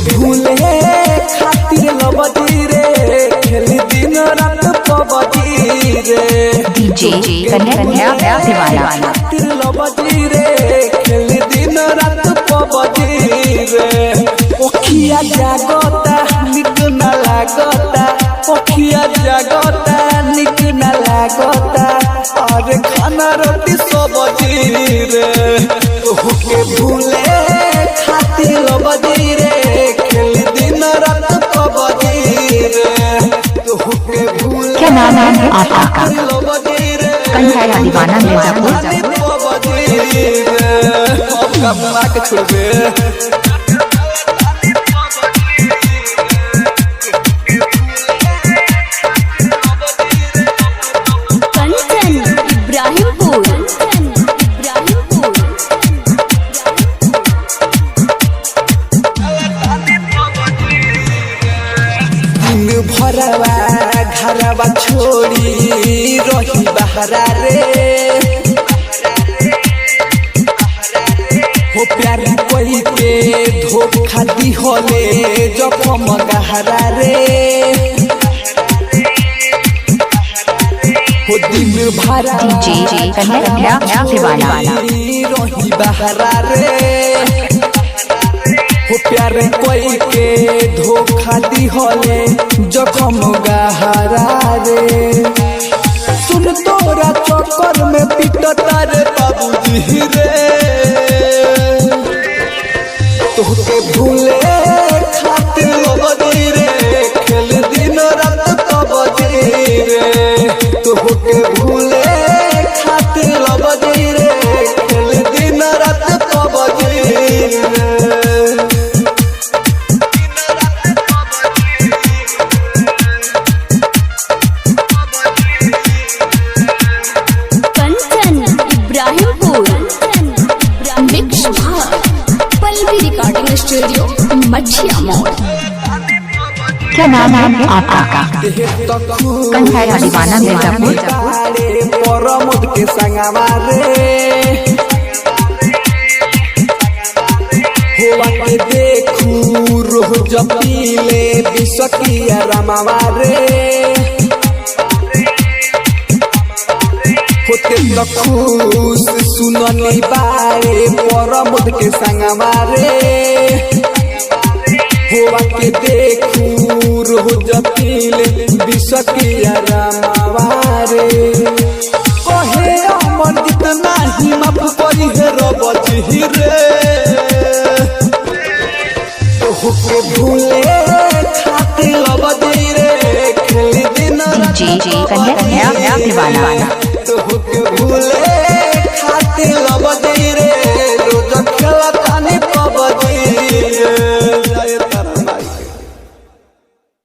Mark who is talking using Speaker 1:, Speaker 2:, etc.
Speaker 1: भूले खातिर लबदी रे खेल दिन रात पबदी रे
Speaker 2: डीजे कन्या दीवाना
Speaker 1: खातिर लबदी रे खेल दिन रात पबदी रे ओखिया जागता निक न लागता ओखिया जागता निक न लागता और खाना रोटी सब्जी रे तोहके भूले खातिर लबदी रे खेल दिन रात पबदी रे तोहके भूले
Speaker 2: क्या नाम है आपका
Speaker 1: लबदी रे
Speaker 2: कन्या दीवाना मिर्जापुर
Speaker 1: पबदी रे अब कब मां के छोड़बे भरवा घरवा छोड़ी रही बहरा रे हो प्यार कोई के धोखा दी होले जखम गहरा रे हो दिन भरा
Speaker 2: डीजे कन्या दीवाना
Speaker 1: रही बहरा रे हो प्यार कोई के धोखा दी होले जखम गहरा रे सुन तोरा चक्कर में पिटता रे बाबूजी रे तोहके भूले खातिर लबदी रे खेल दिन रात पबदी रे तोहके भूले खातिर लबदी रे खेल दिन रात पबदी रे
Speaker 2: स्टूडियो मछिया मोड़। क्या नाम है आपका कन्या दीवाना मिर्जापुर
Speaker 1: परमोद के संगवा रे होवा के देखू रोज पीले बिसकिया रमावा रे होते खुश सुननी बारे परमोद के संगवा रे होवा के देखू रोज पीले बिसकिया रमावा रे कहे अमन जितना ही माफ करी है रबजी रे तोहके भूले खातिर लबदी रे खेल दिन
Speaker 2: डीजे कन्या दीवाना
Speaker 1: तोहके भूले खातिर लबदी